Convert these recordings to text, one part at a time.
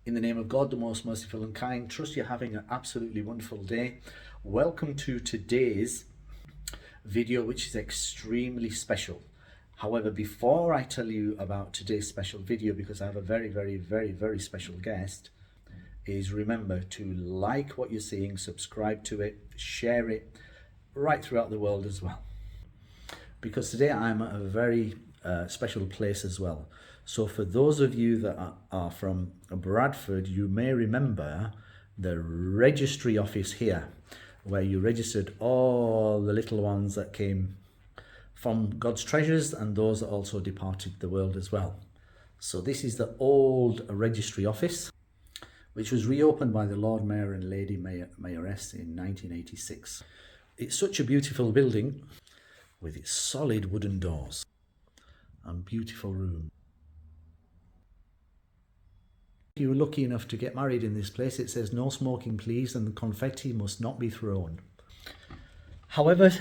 In the name of God, the most merciful and kind, trust you're having an absolutely wonderful day. Welcome to today's video, which is extremely special. However, before I tell you about today's special video, because I have a very special guest, is remember to like what you're seeing, subscribe to it, share it right throughout the world as well. Because today I'm at a very special place as well. So for those of you that are from Bradford, you may remember the registry office here, where you registered all the little ones that came from God's treasures and those that also departed the world as well. So this is the old registry office, which was reopened by the Lord Mayor and Lady Mayoress in 1986. It's such a beautiful building with its solid wooden doors and beautiful room. If you were lucky enough to get married in this place, it says no smoking please and the confetti must not be thrown. However,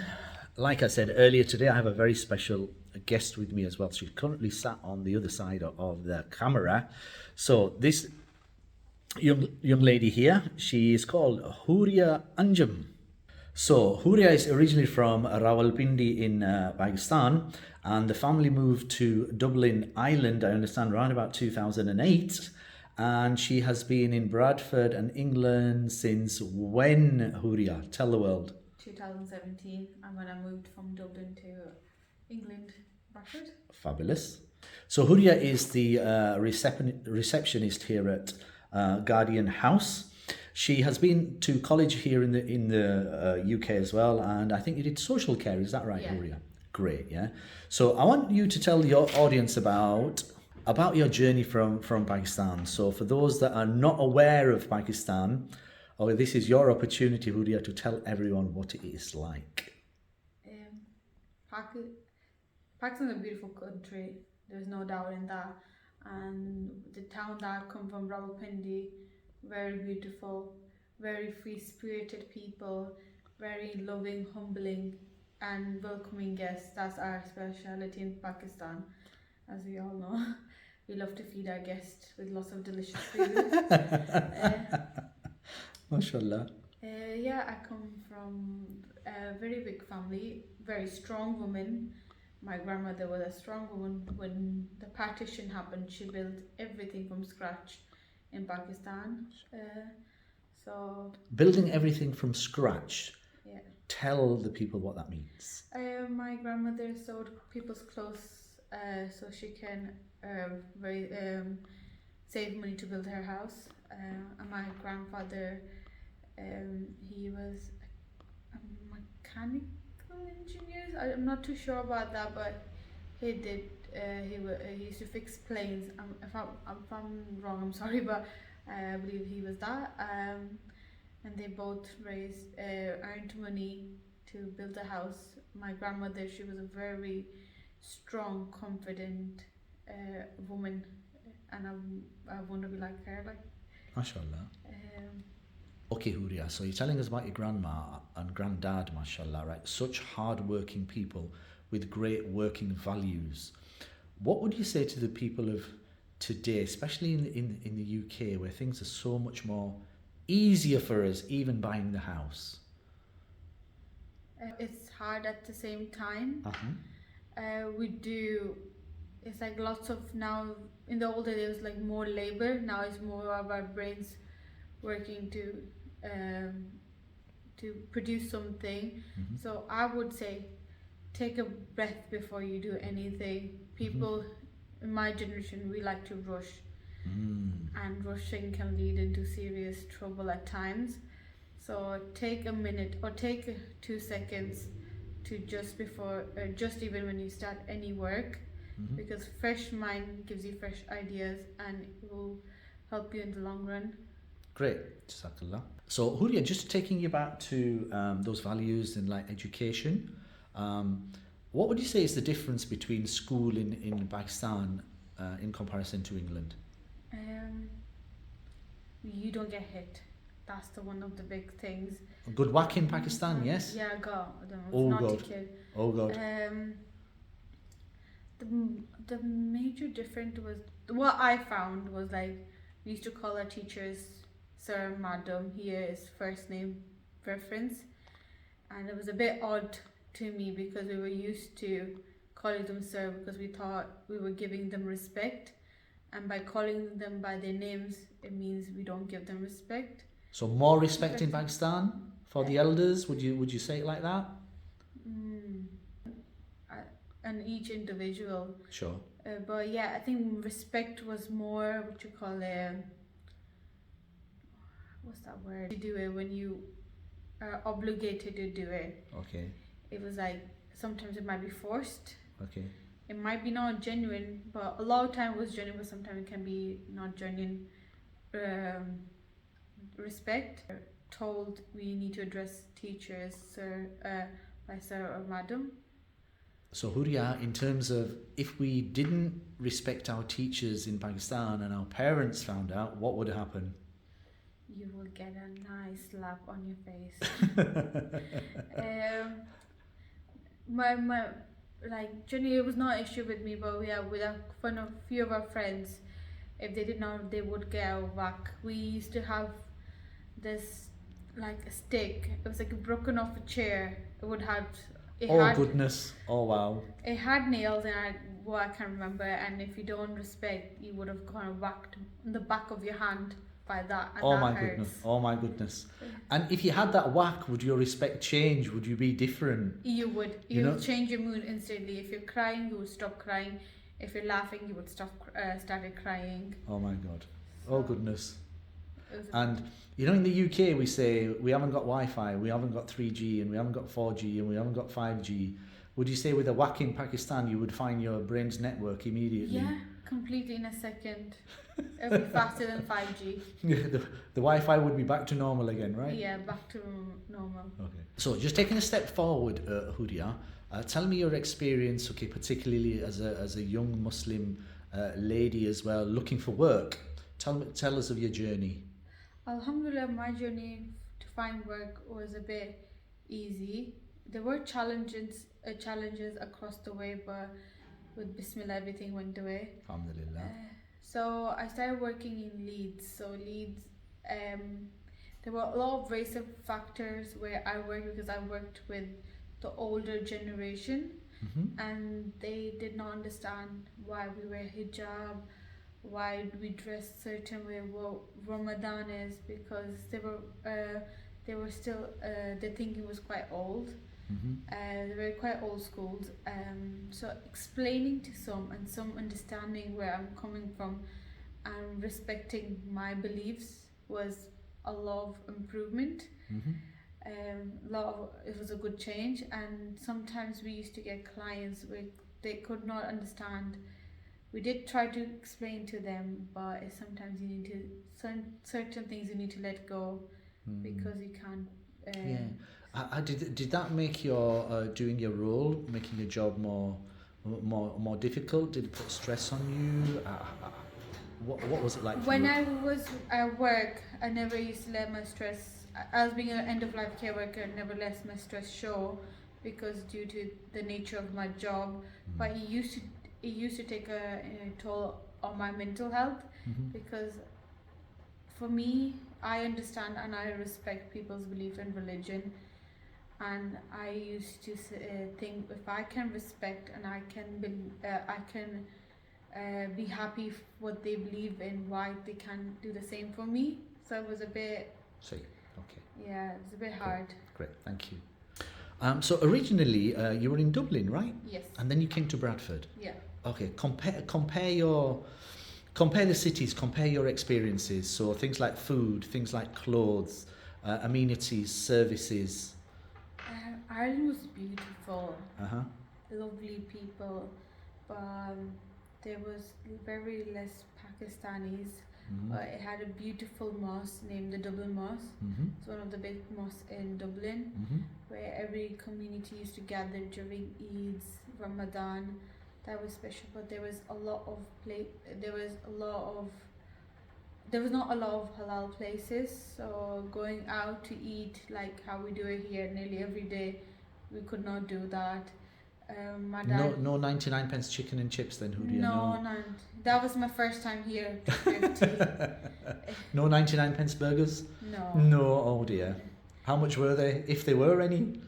like I said earlier today, I have a very special guest with me as well. She's currently sat on the other side of the camera. So this young lady here, she is called Hooriyah Anjum. So Huria is originally from Rawalpindi in Pakistan, and the family moved to Dublin, Ireland, I understand, around about 2008. And she has been in Bradford and England since when, Huria? Tell the world. 2017, and when I moved from Dublin to England, Bradford. Fabulous. So Huria is the receptionist here at Guardian House. She has been to college here in the UK as well, and I think you did social care. Is that right, Yeah. Huria? Great, yeah. So I want you to tell your audience about your journey from Pakistan. So for those that are not aware of Pakistan, this is your opportunity, Huria, to tell everyone what it is like. Pakistan is a beautiful country. There's no doubt in that. And the town that I come from, Rawalpindi, very beautiful, very free-spirited people, very loving, humbling, and welcoming guests. That's our speciality in Pakistan, as we all know. We love to feed our guests with lots of delicious food. MashaAllah. Yeah, I come from a very big family, very strong woman. My grandmother was a strong woman. When the partition happened, she built everything from scratch in Pakistan. So building everything from scratch. Yeah. Tell the people what that means. My grandmother sewed people's clothes so she can save money to build her house. And my grandfather, he was a mechanical engineer. I'm not too sure about that, but he did. He used to fix planes. If I'm wrong, I'm sorry, but I believe he was that. And they both earned money to build a house. My grandmother, she was a very strong, confident woman, and I want to be like her. MashaAllah. Okay, Huria, so you're telling us about your grandma and granddad, mashallah, right? Such hard-working people with great working values. What would you say to the people of today, especially in the UK, where things are so much more easier for us, even buying the house? It's hard at the same time. It's like lots of now, in the older days, like more labor. Now it's more of our brains working to produce something. So I would say take a breath before you do anything. People in my generation, we like to rush, and rushing can lead into serious trouble at times. So take a minute or take 2 seconds to just even when you start any work, because fresh mind gives you fresh ideas and it will help you in the long run. Great, Jazakallah. So Huria, just taking you back to those values in like education, what would you say is the difference between school in Pakistan in comparison to England? You don't get hit. That's one of the big things. A good whack in Pakistan, yes? Yeah, God. I don't know. Oh, it's not God. a kid. Oh God. The major difference was, what I found was like, we used to call our teachers sir, madam. Here is first name preference, and it was a bit odd to me because we were used to calling them sir because we thought we were giving them respect, and by calling them by their names, it means we don't give them respect. So more respect in Pakistan for the elders? Would you say it like that? And each individual. Sure. But yeah, I think respect was more what you call what's that word? You do it when you are obligated to do it. Okay. It was like sometimes it might be forced. Okay. It might be not genuine, but a lot of time it was genuine, but sometimes it can be not genuine. Respect. Told we need to address teachers sir, by sir or madam. So Huria, in terms of if we didn't respect our teachers in Pakistan and our parents found out, what would happen? You will get a nice slap on your face. My like generally it was not an issue with me, but with a few of our friends, if they did not, they would get a whack. We used to have this like a stick. It was like broken off a chair. It would have. Goodness! Oh wow! It had nails, and I can't remember. And if you don't respect, you would have kind of whacked on the back of your hand by that. And oh that my hurts. goodness! Oh my goodness! And if you had that whack, would your respect change? Would you be different? You would. You would change your mood instantly. If you're crying, you would stop crying. If you're laughing, you would started crying. Oh my god! Oh goodness! And you know, in the UK we say we haven't got Wi-Fi, we haven't got 3G, and we haven't got 4G, and we haven't got 5G. Would you say with a whack in Pakistan you would find your brain's network immediately? Yeah, completely in a second. It would be faster than 5G. Yeah, the Wi-Fi would be back to normal again, right? Yeah, back to normal. Okay. So just taking a step forward, Huria, tell me your experience, okay, particularly as a young Muslim lady as well, looking for work. Tell us of your journey. Alhamdulillah, my journey to find work was a bit easy. There were challenges across the way, but with Bismillah, everything went away. Alhamdulillah. So I started working in Leeds. So Leeds, there were a lot of racial factors where I worked because I worked with the older generation, and they did not understand why we wear hijab, why we dress certain way, what Ramadan is, because they were still their thinking was quite old. They were quite old schools. So explaining to some and some understanding where I'm coming from and respecting my beliefs was a lot of improvement. It was a good change, and sometimes we used to get clients where they could not understand. We did try to explain to them, but sometimes you need to certain things you need to let go because you can't. Did that make your doing your role, making your job more difficult? Did it put stress on you? What was it like? When I was at work, I never used to let my stress. As being an end of life care worker, I never let my stress show because due to the nature of my job. But it used to take a toll on my mental health because for me, I understand and I respect people's belief in religion, and I used to think if I can respect and I can be happy what they believe in, why they can do the same for me. So it was a bit. Okay. Yeah, it was a bit hard. Great, thank you. So originally you were in Dublin, right? Yes. And then you came to Bradford. Yeah. Okay, compare the cities, compare your experiences. So things like food, things like clothes, amenities, services. Ireland was beautiful. Uh-huh. Lovely people, but there was very less Pakistanis. But it had a beautiful mosque named the Dublin Mosque. It's one of the big mosques in Dublin, where every community used to gather during Eids, Ramadan. That was special, but there was not a lot of halal places. So going out to eat like how we do it here nearly every day, we could not do that. My dad. No 99 pence chicken and chips then, Huria? No, none. That was my first time here. 50. No 99 pence burgers? No. No, oh dear. How much were they, if there were any?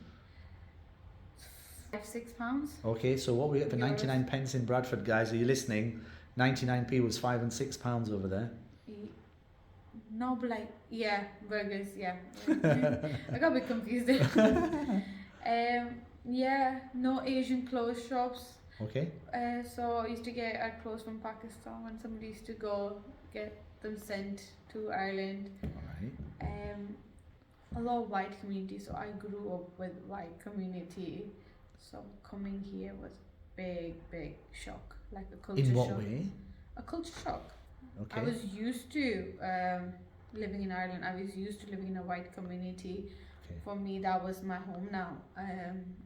£5-6. Okay, so what we get for Euros. 99 pence in Bradford, guys, are you listening? 99p was £5 and £6 over there. No, but like, yeah, burgers, yeah. I got a bit confused. Yeah, no Asian clothes shops. Okay. So I used to get our clothes from Pakistan when somebody used to go get them sent to Ireland. Alright. A lot of white community, so I grew up with white community. So coming here was big shock, like a culture shock. In what way? A culture shock. Okay. I was used to living in Ireland. I was used to living in a white community. Okay. For me, that was my home now,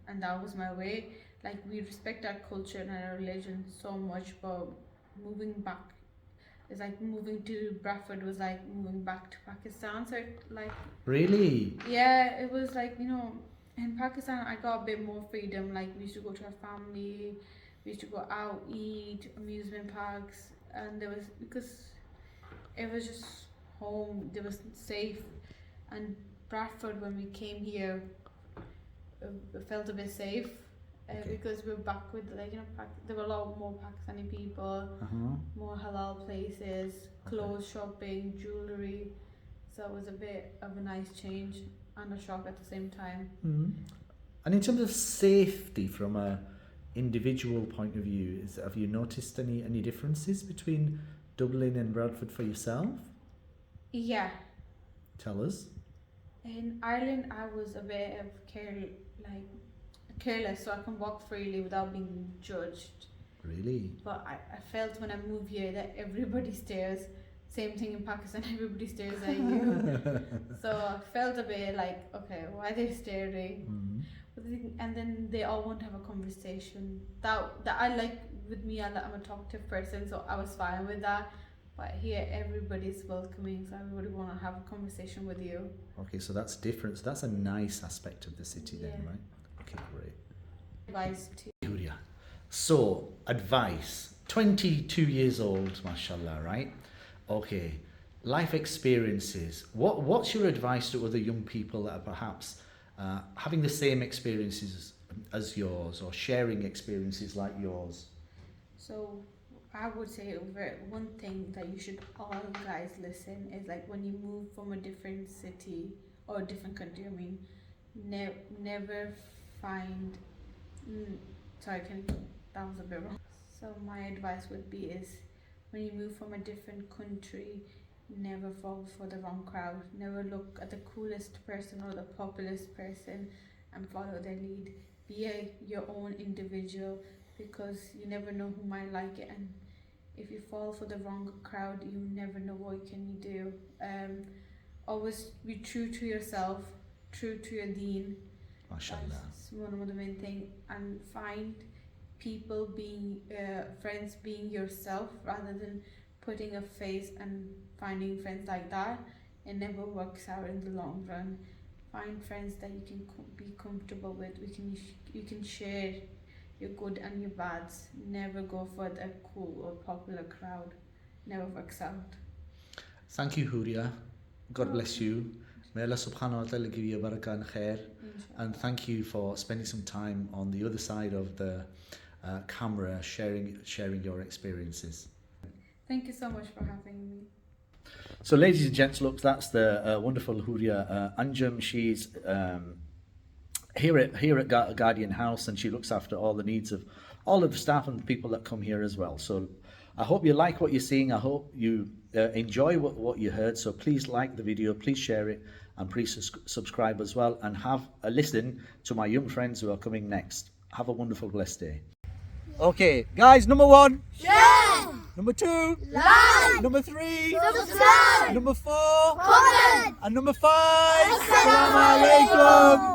and that was my way. Like, we respect our culture and our religion so much, but moving back, it's like moving to Bradford was like moving back to Pakistan. So like, Really? yeah, it was like, you know, in Pakistan I got a bit more freedom. Like, we used to go to our family, we used to go out, eat, amusement parks, and there was, because it was just home, there was safe. And Bradford, when we came here, it felt a bit safe. Okay. Because we're back with, like, you know, there were a lot more Pakistani people, more halal places, clothes shopping, jewellery. So it was a bit of a nice change and a shock at the same time. And in terms of safety from a individual point of view, have you noticed any differences between Dublin and Bradford for yourself? Yeah. Tell us. In Ireland, I was a bit of careless, so I can walk freely without being judged. Really? But I felt when I moved here that everybody stares. Same thing in Pakistan, everybody stares at you. So I felt a bit like, okay, why are they staring? And then they all want to have a conversation. That I like, with me, I'm a talkative person, so I was fine with that. But here, everybody's welcoming, so everybody want to have a conversation with you. Okay, so that's different. So that's a nice aspect of the city then, right? Okay, great. Advice to Huria. So, advice. 22 years old, mashallah, right? Okay, life experiences. What's your advice to other young people that are perhaps having the same experiences as yours, or sharing experiences like yours? So I would say one thing that you should all guys listen is, like, when you move from a different city or a different country, I mean, never find, that was a bit wrong. So my advice would be is, when you move from a different country, never fall for the wrong crowd. Never look at the coolest person or the populist person and follow their lead. Be your own individual, because you never know who might like it, and if you fall for the wrong crowd, you never know what can you do. Always be true to yourself, true to your deen. Mashallah. That's one of the main thing. And find people friends being yourself, rather than putting a face and finding friends like that. It never works out in the long run. Find friends that you can be comfortable with. You can share your good and your bads. Never go for the cool or popular crowd. Never works out. Thank you, Huria. God bless you. May Allah subhanahu wa ta'ala give you barakah and khair. And thank you for spending some time on the other side of the camera, sharing your experiences. Thank you so much for having me. So, ladies and gents, look, that's the wonderful Huria Anjum. She's here at Guardian House, and she looks after all the needs of all of the staff and the people that come here as well. So I hope you like what you're seeing. I hope you enjoy what you heard. So please like the video, please share it, and please subscribe as well, and have a listen to my young friends who are coming next. Have a wonderful, blessed day. Okay, guys, number 1, share, number 2, like, number 3, subscribe, number 4, comment, and number 5, Assalamu Assalamu alaikum.